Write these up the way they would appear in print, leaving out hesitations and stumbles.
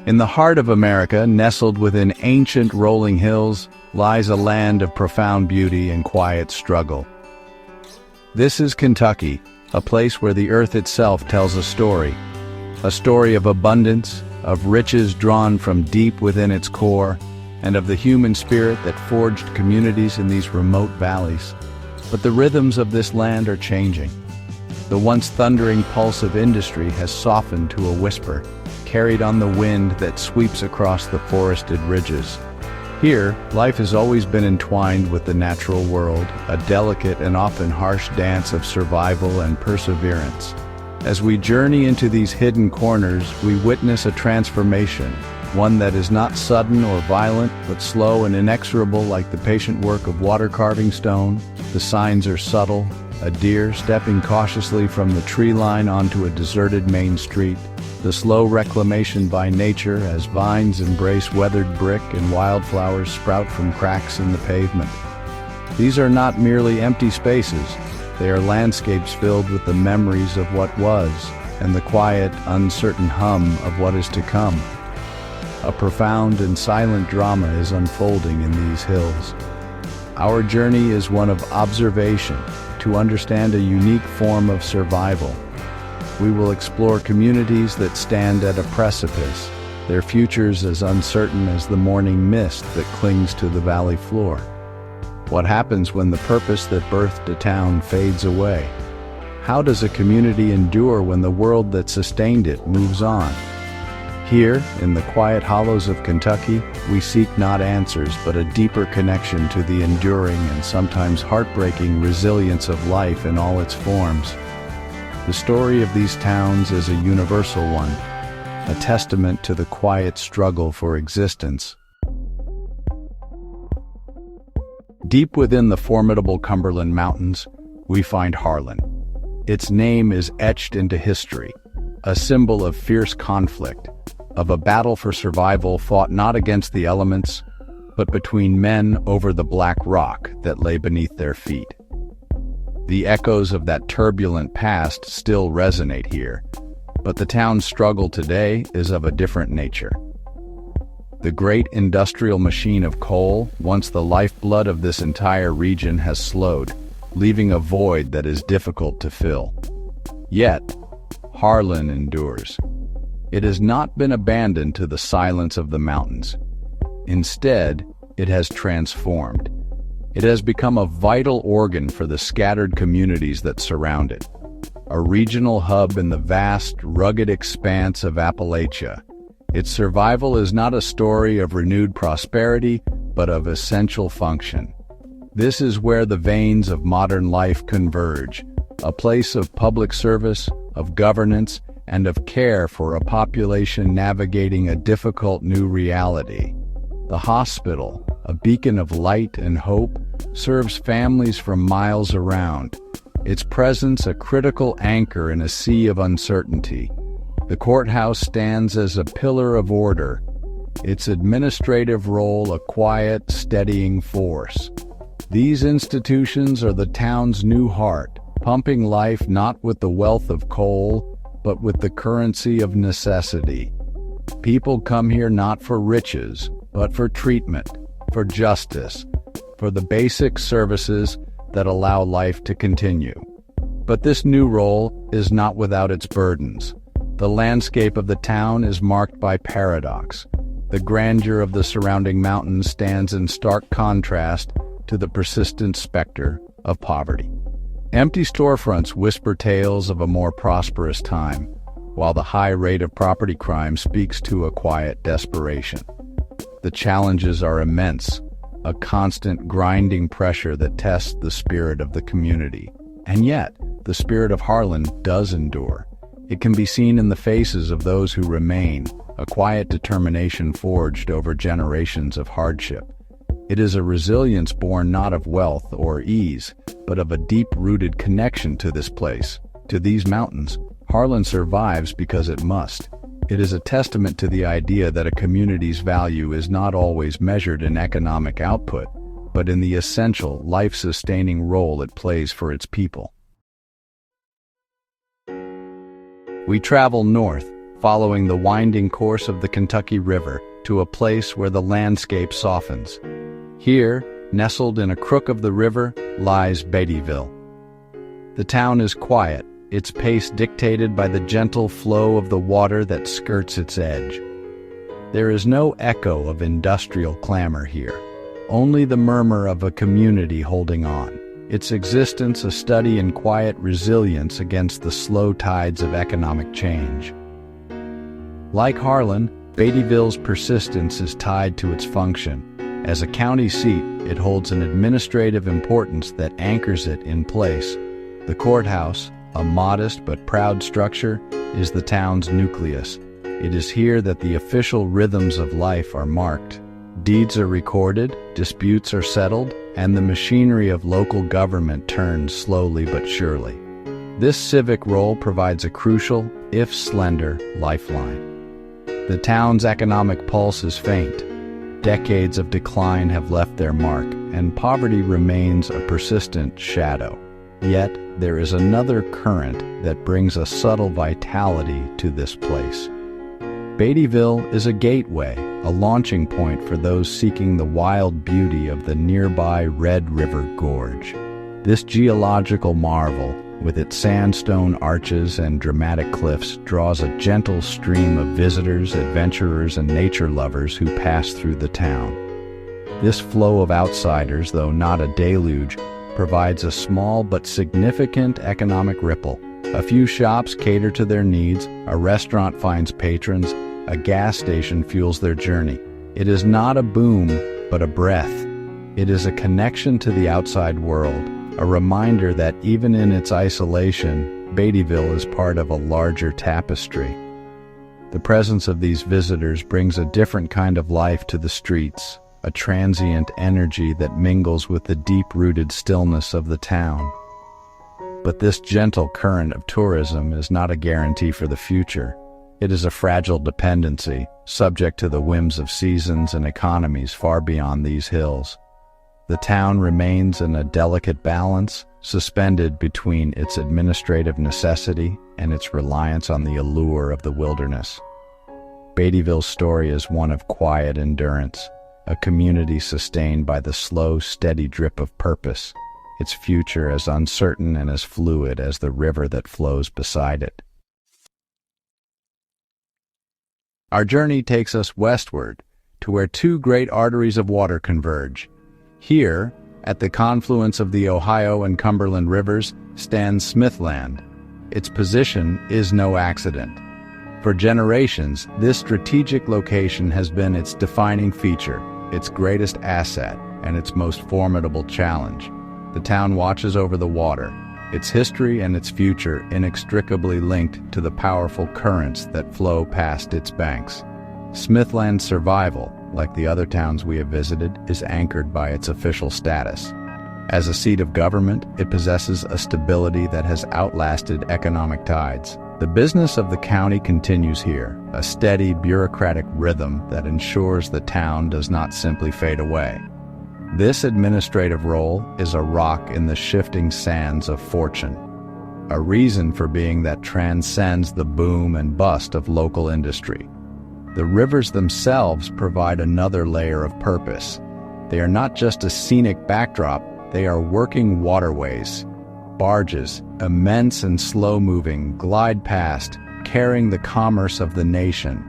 In the heart of America, nestled within ancient rolling hills, lies a land of profound beauty and quiet struggle. This is Kentucky, a place where the earth itself tells a story of abundance, of riches drawn from deep within its core, and of the human spirit that forged communities in these remote valleys. But the rhythms of this land are changing. The once thundering pulse of industry has softened to a whisper, carried on the wind that sweeps across the forested ridges. Here, life has always been entwined with the natural world, a delicate and often harsh dance of survival and perseverance. As we journey into these hidden corners, we witness a transformation, one that is not sudden or violent, but slow and inexorable like the patient work of water-carving stone. The signs are subtle, a deer stepping cautiously from the tree line onto a deserted main street, the slow reclamation by nature as vines embrace weathered brick and wildflowers sprout from cracks in the pavement. These are not merely empty spaces, they are landscapes filled with the memories of what was and the quiet, uncertain hum of what is to come. A profound and silent drama is unfolding in these hills. Our journey is one of observation to understand a unique form of survival. We will explore communities that stand at a precipice, their futures as uncertain as the morning mist that clings to the valley floor. What happens when the purpose that birthed a town fades away? How does a community endure when the world that sustained it moves on? Here, in the quiet hollows of Kentucky, we seek not answers but a deeper connection to the enduring and sometimes heartbreaking resilience of life in all its forms. The story of these towns is a universal one, a testament to the quiet struggle for existence. Deep within the formidable Cumberland Mountains, we find Harlan. Its name is etched into history, a symbol of fierce conflict, of a battle for survival fought not against the elements, but between men over the black rock that lay beneath their feet. The echoes of that turbulent past still resonate here, but the town's struggle today is of a different nature. The great industrial machine of coal, once the lifeblood of this entire region, has slowed, leaving a void that is difficult to fill. Yet, Harlan endures. It has not been abandoned to the silence of the mountains. Instead, it has transformed. It has become a vital organ for the scattered communities that surround it, a regional hub in the vast, rugged expanse of Appalachia. Its survival is not a story of renewed prosperity, but of essential function. This is where the veins of modern life converge, a place of public service, of governance, and of care for a population navigating a difficult new reality. The hospital, a beacon of light and hope, serves families from miles around, its presence a critical anchor in a sea of uncertainty. The courthouse stands as a pillar of order, its administrative role a quiet, steadying force. These institutions are the town's new heart, pumping life not with the wealth of coal, but with the currency of necessity. People come here not for riches, but for treatment, for justice, for the basic services that allow life to continue. But this new role is not without its burdens. The landscape of the town is marked by paradox. The grandeur of the surrounding mountains stands in stark contrast to the persistent specter of poverty. Empty storefronts whisper tales of a more prosperous time, while the high rate of property crime speaks to a quiet desperation. The challenges are immense, a constant grinding pressure that tests the spirit of the community. And yet, the spirit of Harlan does endure. It can be seen in the faces of those who remain, a quiet determination forged over generations of hardship. It is a resilience born not of wealth or ease, but of a deep-rooted connection to this place, to these mountains. Harlan survives because it must. It is a testament to the idea that a community's value is not always measured in economic output, but in the essential, life-sustaining role it plays for its people. We travel north, following the winding course of the Kentucky River to a place where the landscape softens. Here, nestled in a crook of the river, lies Beattyville. The town is quiet, its pace dictated by the gentle flow of the water that skirts its edge. There is no echo of industrial clamor here, only the murmur of a community holding on, its existence a study in quiet resilience against the slow tides of economic change. Like Harlan, Beattyville's persistence is tied to its function. As a county seat, it holds an administrative importance that anchors it in place. The courthouse, a modest but proud structure, is the town's nucleus. It is here that the official rhythms of life are marked. Deeds are recorded, disputes are settled, and the machinery of local government turns slowly but surely. This civic role provides a crucial, if slender, lifeline. The town's economic pulse is faint. Decades of decline have left their mark, and poverty remains a persistent shadow. Yet, there is another current that brings a subtle vitality to this place. Beattyville is a gateway, a launching point for those seeking the wild beauty of the nearby Red River Gorge. This geological marvel, with its sandstone arches and dramatic cliffs, draws a gentle stream of visitors, adventurers, and nature lovers who pass through the town. This flow of outsiders, though not a deluge, provides a small but significant economic ripple. A few shops cater to their needs, a restaurant finds patrons, a gas station fuels their journey. It is not a boom, but a breath. It is a connection to the outside world, a reminder that even in its isolation, Beattyville is part of a larger tapestry. The presence of these visitors brings a different kind of life to the streets, a transient energy that mingles with the deep-rooted stillness of the town. But this gentle current of tourism is not a guarantee for the future. It is a fragile dependency, subject to the whims of seasons and economies far beyond these hills. The town remains in a delicate balance, suspended between its administrative necessity and its reliance on the allure of the wilderness. Beattyville's story is one of quiet endurance, a community sustained by the slow, steady drip of purpose, its future as uncertain and as fluid as the river that flows beside it. Our journey takes us westward, to where two great arteries of water converge. Here, at the confluence of the Ohio and Cumberland rivers, stands Smithland. Its position is no accident. For generations, this strategic location has been its defining feature, its greatest asset, and its most formidable challenge. The town watches over the water, its history and its future inextricably linked to the powerful currents that flow past its banks. Smithland's survival, like the other towns we have visited, is anchored by its official status. As a seat of government, it possesses a stability that has outlasted economic tides. The business of the county continues here, a steady bureaucratic rhythm that ensures the town does not simply fade away. This administrative role is a rock in the shifting sands of fortune, a reason for being that transcends the boom and bust of local industry. The rivers themselves provide another layer of purpose. They are not just a scenic backdrop, they are working waterways. Barges, immense and slow-moving, glide past, carrying the commerce of the nation.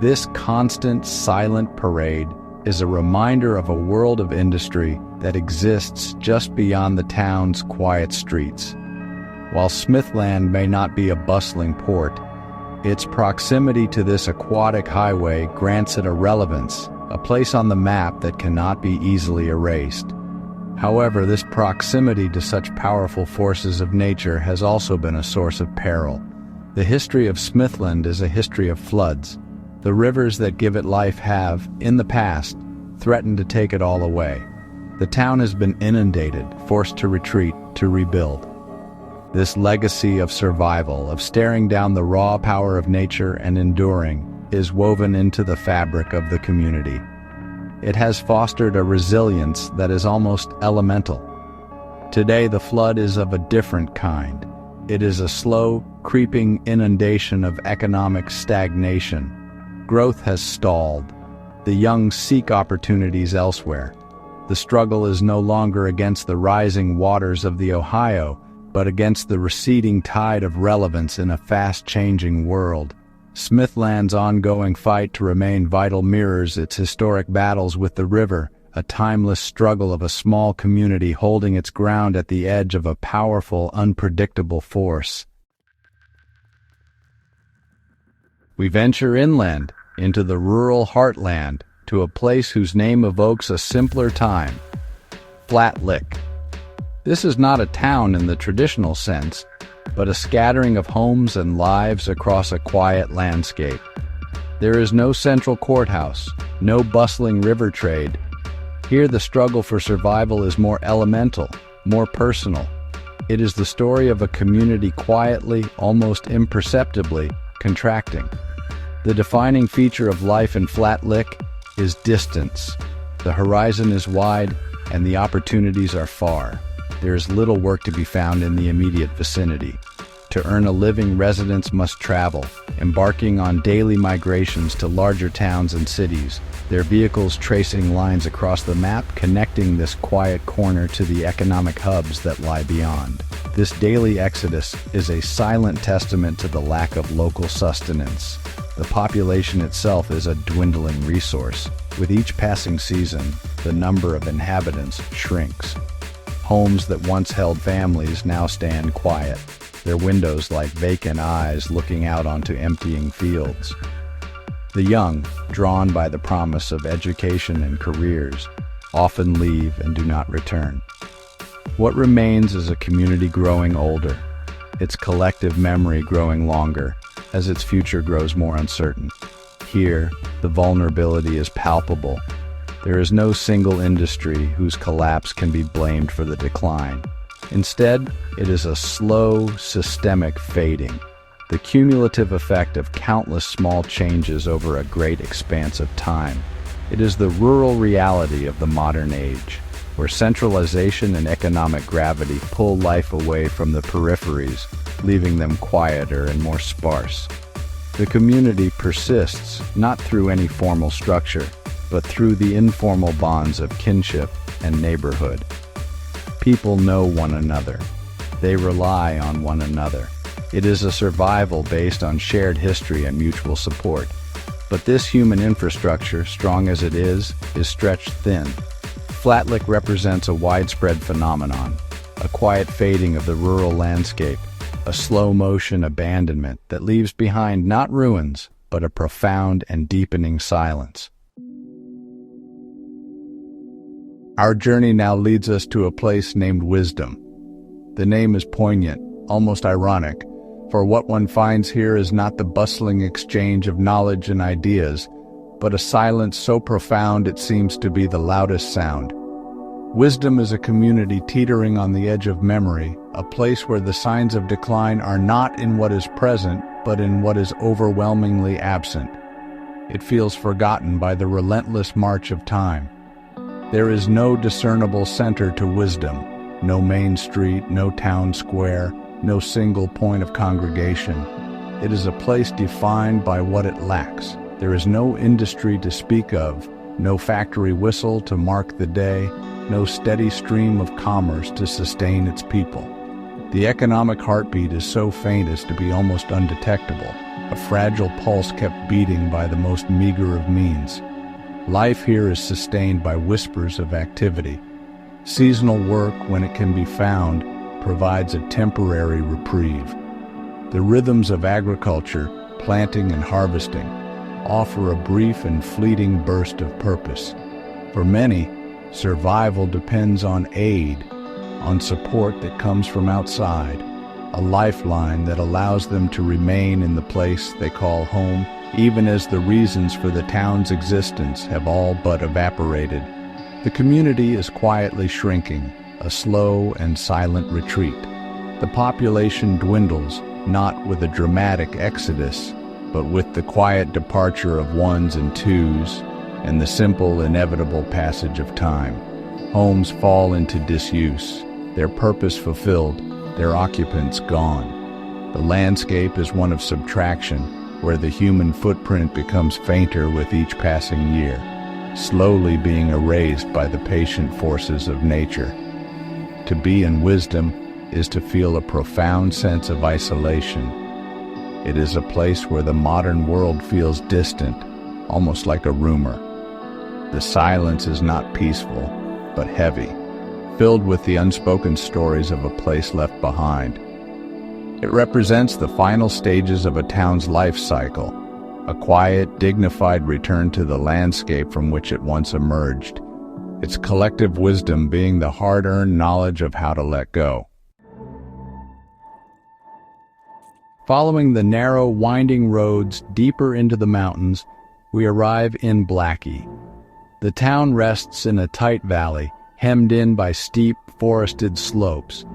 This constant, silent parade is a reminder of a world of industry that exists just beyond the town's quiet streets. While Smithland may not be a bustling port, its proximity to this aquatic highway grants it a relevance, a place on the map that cannot be easily erased. However, this proximity to such powerful forces of nature has also been a source of peril. The history of Smithland is a history of floods. The rivers that give it life have, in the past, threatened to take it all away. The town has been inundated, forced to retreat, to rebuild. This legacy of survival, of staring down the raw power of nature and enduring, is woven into the fabric of the community. It has fostered a resilience that is almost elemental. Today, the flood is of a different kind. It is a slow, creeping inundation of economic stagnation. Growth has stalled. The young seek opportunities elsewhere. The struggle is no longer against the rising waters of the Ohio, but against the receding tide of relevance in a fast-changing world. Smithland's ongoing fight to remain vital mirrors its historic battles with the river, a timeless struggle of a small community holding its ground at the edge of a powerful, unpredictable force. We venture inland, into the rural heartland, to a place whose name evokes a simpler time: Flat Lick. This is not a town in the traditional sense, but a scattering of homes and lives across a quiet landscape. There is no central courthouse, no bustling river trade. Here the struggle for survival is more elemental, more personal. It is the story of a community quietly, almost imperceptibly, contracting. The defining feature of life in Flat Lick is distance. The horizon is wide, and the opportunities are far. There is little work to be found in the immediate vicinity. To earn a living, residents must travel, embarking on daily migrations to larger towns and cities, their vehicles tracing lines across the map connecting this quiet corner to the economic hubs that lie beyond. This daily exodus is a silent testament to the lack of local sustenance. The population itself is a dwindling resource. With each passing season, the number of inhabitants shrinks. Homes that once held families now stand quiet, their windows like vacant eyes looking out onto emptying fields. The young, drawn by the promise of education and careers, often leave and do not return. What remains is a community growing older, its collective memory growing longer, as its future grows more uncertain. Here, the vulnerability is palpable. There is no single industry whose collapse can be blamed for the decline. Instead, it is a slow, systemic fading, the cumulative effect of countless small changes over a great expanse of time. It is the rural reality of the modern age, where centralization and economic gravity pull life away from the peripheries, leaving them quieter and more sparse. The community persists not through any formal structure, but through the informal bonds of kinship and neighborhood. People know one another. They rely on one another. It is a survival based on shared history and mutual support. But this human infrastructure, strong as it is stretched thin. Flat Lick represents a widespread phenomenon, a quiet fading of the rural landscape, a slow-motion abandonment that leaves behind not ruins, but a profound and deepening silence. Our journey now leads us to a place named Wisdom. The name is poignant, almost ironic, for what one finds here is not the bustling exchange of knowledge and ideas, but a silence so profound it seems to be the loudest sound. Wisdom is a community teetering on the edge of memory, a place where the signs of decline are not in what is present, but in what is overwhelmingly absent. It feels forgotten by the relentless march of time. There is no discernible center to wisdom, no main street, no town square, no single point of congregation. It is a place defined by what it lacks. There is no industry to speak of, no factory whistle to mark the day, no steady stream of commerce to sustain its people. The economic heartbeat is so faint as to be almost undetectable, a fragile pulse kept beating by the most meager of means. Life here is sustained by whispers of activity. Seasonal work, when it can be found, provides a temporary reprieve. The rhythms of agriculture, planting and harvesting, offer a brief and fleeting burst of purpose. For many, survival depends on aid, on support that comes from outside, a lifeline that allows them to remain in the place they call home, even as the reasons for the town's existence have all but evaporated. The community is quietly shrinking, a slow and silent retreat. The population dwindles, not with a dramatic exodus, but with the quiet departure of ones and twos and the simple, inevitable passage of time. Homes fall into disuse, their purpose fulfilled, their occupants gone. The landscape is one of subtraction, where the human footprint becomes fainter with each passing year, slowly being erased by the patient forces of nature. To be in wisdom is to feel a profound sense of isolation. It is a place where the modern world feels distant, almost like a rumor. The silence is not peaceful, but heavy, filled with the unspoken stories of a place left behind. It represents the final stages of a town's life cycle, a quiet, dignified return to the landscape from which it once emerged, its collective wisdom being the hard-earned knowledge of how to let go. Following the narrow, winding roads deeper into the mountains, we arrive in Blackie. The town rests in a tight valley, hemmed in by steep, forested slopes.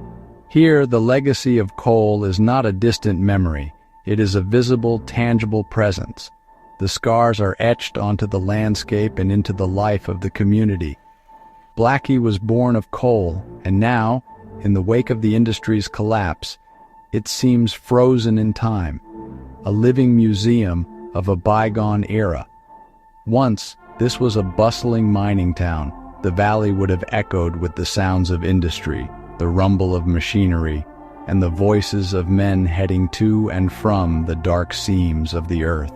Here, the legacy of coal is not a distant memory. It is a visible, tangible presence. The scars are etched onto the landscape and into the life of the community. Blackie was born of coal, and now, in the wake of the industry's collapse, it seems frozen in time, a living museum of a bygone era. Once, this was a bustling mining town. The valley would have echoed with the sounds of industry, the rumble of machinery, and the voices of men heading to and from the dark seams of the earth.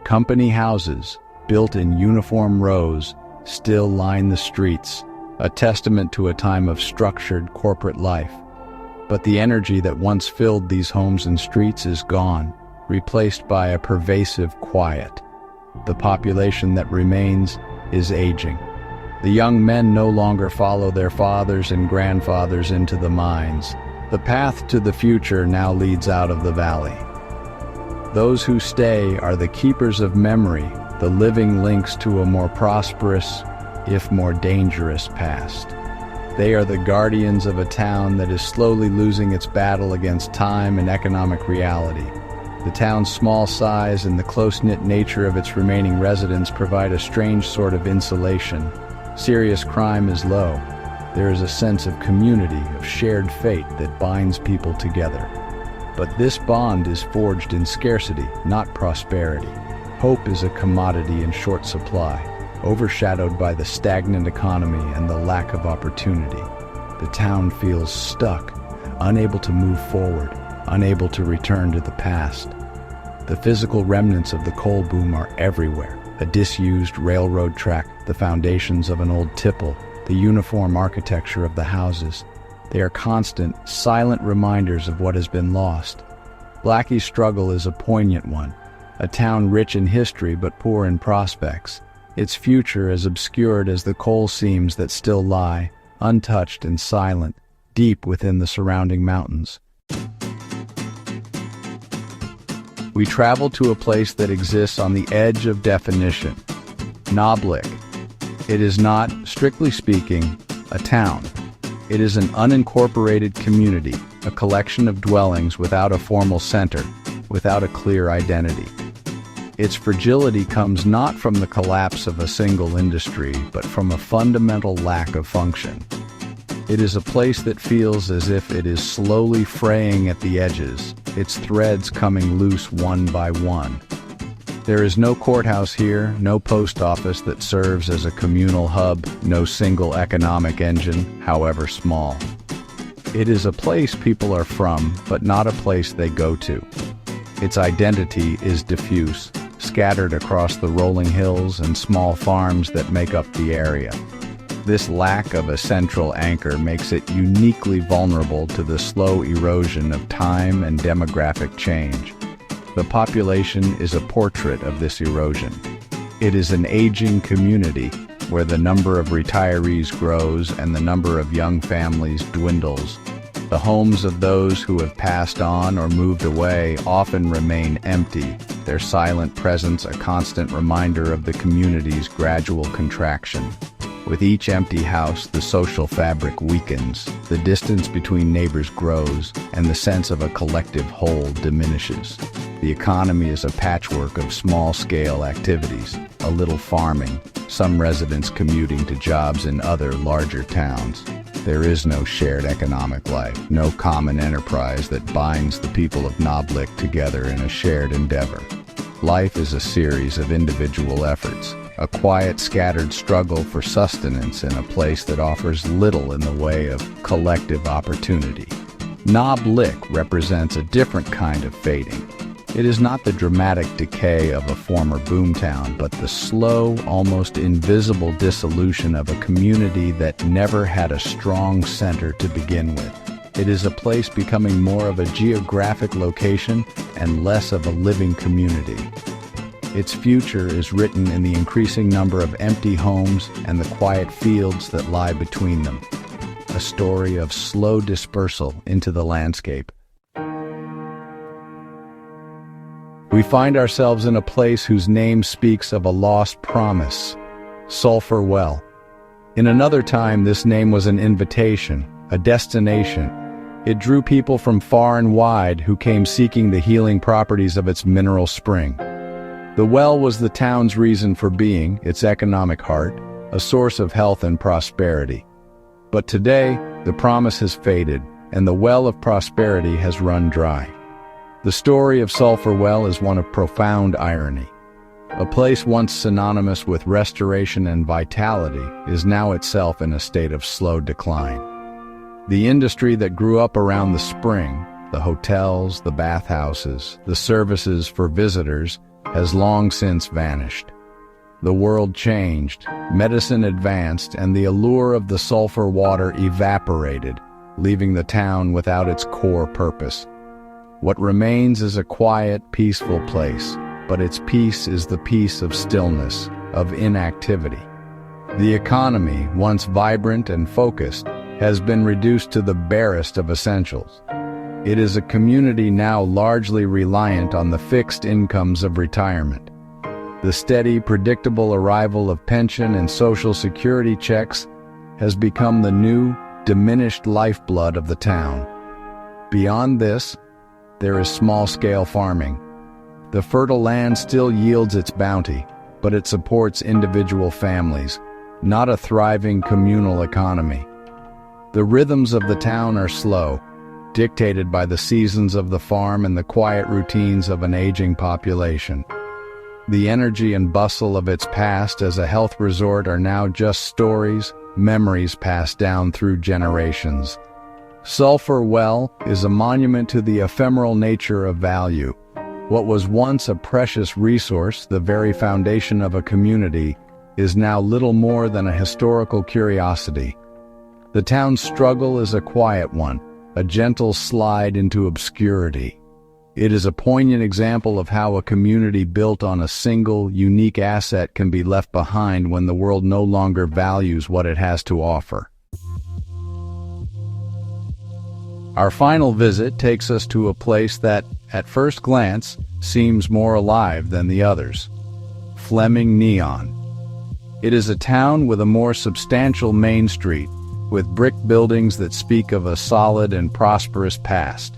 Company houses, built in uniform rows, still line the streets, a testament to a time of structured corporate life. But the energy that once filled these homes and streets is gone, replaced by a pervasive quiet. The population that remains is aging. The young men no longer follow their fathers and grandfathers into the mines. The path to the future now leads out of the valley. Those who stay are the keepers of memory, the living links to a more prosperous, if more dangerous past. They are the guardians of a town that is slowly losing its battle against time and economic reality. The town's small size and the close-knit nature of its remaining residents provide a strange sort of insulation. Serious crime is low. There is a sense of community, of shared fate that binds people together. But this bond is forged in scarcity, not prosperity. Hope is a commodity in short supply, overshadowed by the stagnant economy and the lack of opportunity. The town feels stuck, unable to move forward, unable to return to the past. The physical remnants of the coal boom are everywhere. A disused railroad track, the foundations of an old tipple, the uniform architecture of the houses. They are constant, silent reminders of what has been lost. Blackie's struggle is a poignant one, a town rich in history but poor in prospects, its future as obscured as the coal seams that still lie, untouched and silent, deep within the surrounding mountains. We travel to a place that exists on the edge of definition, Noblik. It is not, strictly speaking, a town. It is an unincorporated community, a collection of dwellings without a formal center, without a clear identity. Its fragility comes not from the collapse of a single industry, but from a fundamental lack of function. It is a place that feels as if it is slowly fraying at the edges, its threads coming loose one by one. There is no courthouse here, no post office that serves as a communal hub, no single economic engine, however small. It is a place people are from, but not a place they go to. Its identity is diffuse, scattered across the rolling hills and small farms that make up the area. This lack of a central anchor makes it uniquely vulnerable to the slow erosion of time and demographic change. The population is a portrait of this erosion. It is an aging community where the number of retirees grows and the number of young families dwindles. The homes of those who have passed on or moved away often remain empty, their silent presence a constant reminder of the community's gradual contraction. With each empty house, the social fabric weakens, the distance between neighbors grows, and the sense of a collective whole diminishes. The economy is a patchwork of small-scale activities, a little farming, some residents commuting to jobs in other larger towns. There is no shared economic life, no common enterprise that binds the people of Knoblick together in a shared endeavor. Life is a series of individual efforts, a quiet, scattered struggle for sustenance in a place that offers little in the way of collective opportunity. Knoblick represents a different kind of fading. It is not the dramatic decay of a former boomtown, but the slow, almost invisible dissolution of a community that never had a strong center to begin with. It is a place becoming more of a geographic location and less of a living community. Its future is written in the increasing number of empty homes and the quiet fields that lie between them. A story of slow dispersal into the landscape. We find ourselves in a place whose name speaks of a lost promise, Sulphur Well. In another time, this name was an invitation, a destination. It drew people from far and wide who came seeking the healing properties of its mineral spring. The well was the town's reason for being, its economic heart, a source of health and prosperity. But today, the promise has faded, and the well of prosperity has run dry. The story of Sulphur Well is one of profound irony. A place once synonymous with restoration and vitality is now itself in a state of slow decline. The industry that grew up around the spring, the hotels, the bathhouses, the services for visitors, has long since vanished. The world changed, medicine advanced, and the allure of the sulfur water evaporated, leaving the town without its core purpose. What remains is a quiet, peaceful place, but its peace is the peace of stillness, of inactivity. The economy, once vibrant and focused, has been reduced to the barest of essentials. It is a community now largely reliant on the fixed incomes of retirement. The steady, predictable arrival of pension and social security checks has become the new, diminished lifeblood of the town. Beyond this, there is small-scale farming. The fertile land still yields its bounty, but it supports individual families, not a thriving communal economy. The rhythms of the town are slow, dictated by the seasons of the farm and the quiet routines of an aging population. The energy and bustle of its past as a health resort are now just stories, memories passed down through generations. Sulphur Well is a monument to the ephemeral nature of value. What was once a precious resource, the very foundation of a community, is now little more than a historical curiosity. The town's struggle is a quiet one, a gentle slide into obscurity. It is a poignant example of how a community built on a single, unique asset can be left behind when the world no longer values what it has to offer. Our final visit takes us to a place that, at first glance, seems more alive than the others. Fleming Neon. It is a town with a more substantial main street, with brick buildings that speak of a solid and prosperous past.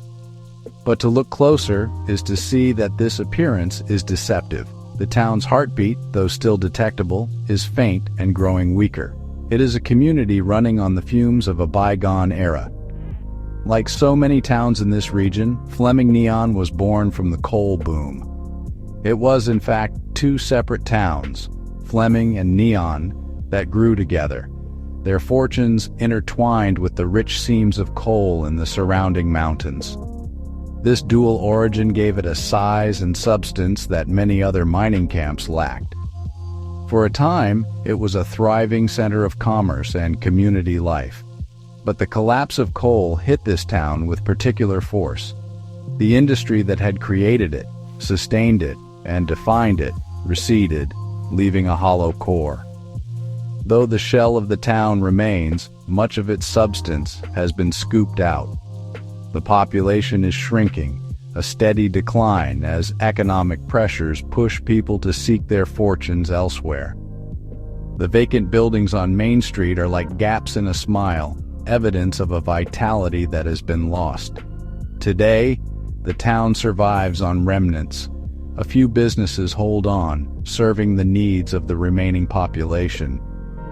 But to look closer is to see that this appearance is deceptive. The town's heartbeat, though still detectable, is faint and growing weaker. It is a community running on the fumes of a bygone era. Like so many towns in this region, Fleming Neon was born from the coal boom. It was, in fact, two separate towns, Fleming and Neon, that grew together, their fortunes intertwined with the rich seams of coal in the surrounding mountains. This dual origin gave it a size and substance that many other mining camps lacked. For a time, it was a thriving center of commerce and community life. But the collapse of coal hit this town with particular force. The industry that had created it, sustained it, and defined it, receded, leaving a hollow core. Though the shell of the town remains, much of its substance has been scooped out. The population is shrinking, a steady decline as economic pressures push people to seek their fortunes elsewhere. The vacant buildings on Main Street are like gaps in a smile, evidence of a vitality that has been lost. Today, the town survives on remnants. A few businesses hold on, serving the needs of the remaining population.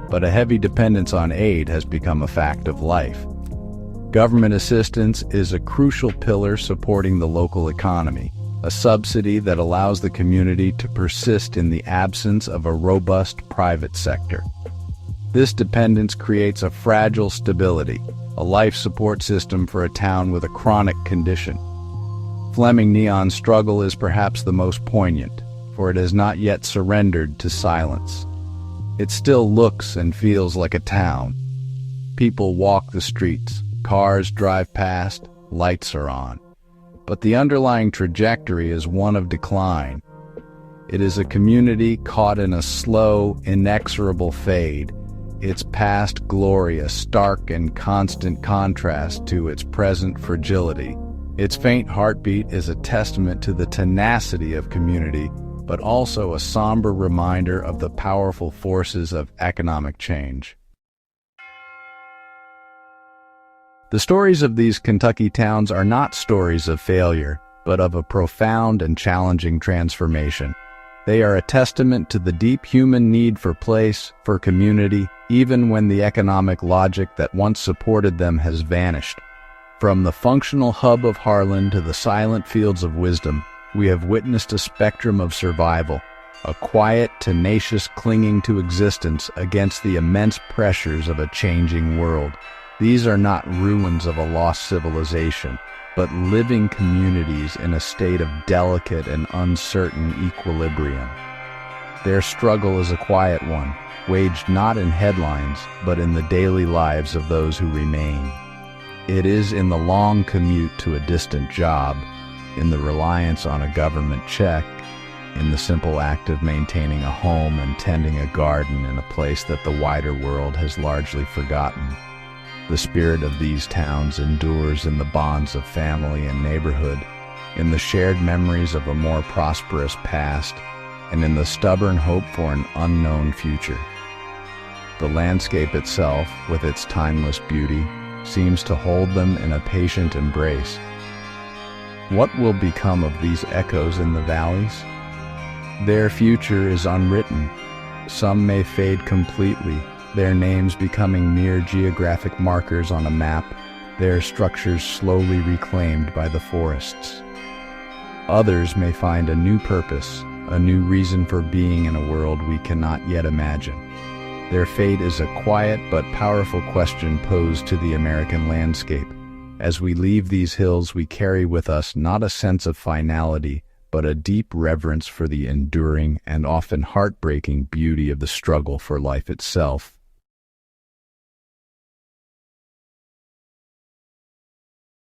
but a heavy dependence on aid has become a fact of life. Government assistance is a crucial pillar supporting the local economy, a subsidy that allows the community to persist in the absence of a robust private sector. This dependence creates a fragile stability, a life support system for a town with a chronic condition. Fleming Neon's struggle is perhaps the most poignant, for it has not yet surrendered to silence. It still looks and feels like a town. People walk the streets, cars drive past, lights are on. But the underlying trajectory is one of decline. It is a community caught in a slow, inexorable fade, its past glory a stark and constant contrast to its present fragility. Its faint heartbeat is a testament to the tenacity of community, but also a somber reminder of the powerful forces of economic change. The stories of these Kentucky towns are not stories of failure, but of a profound and challenging transformation. They are a testament to the deep human need for place, for community, even when the economic logic that once supported them has vanished. From the functional hub of Harlan to the silent fields of wisdom, we have witnessed a spectrum of survival, a quiet, tenacious clinging to existence against the immense pressures of a changing world. These are not ruins of a lost civilization, but living communities in a state of delicate and uncertain equilibrium. Their struggle is a quiet one, waged not in headlines, but in the daily lives of those who remain. It is in the long commute to a distant job, in the reliance on a government check, in the simple act of maintaining a home and tending a garden in a place that the wider world has largely forgotten. The spirit of these towns endures in the bonds of family and neighborhood, in the shared memories of a more prosperous past, and in the stubborn hope for an unknown future. The landscape itself, with its timeless beauty, seems to hold them in a patient embrace. What will become of these echoes in the valleys? Their future is unwritten. Some may fade completely, their names becoming mere geographic markers on a map, their structures slowly reclaimed by the forests. Others may find a new purpose, a new reason for being in a world we cannot yet imagine. Their fate is a quiet but powerful question posed to the American landscape. As we leave these hills, we carry with us not a sense of finality, but a deep reverence for the enduring and often heartbreaking beauty of the struggle for life itself.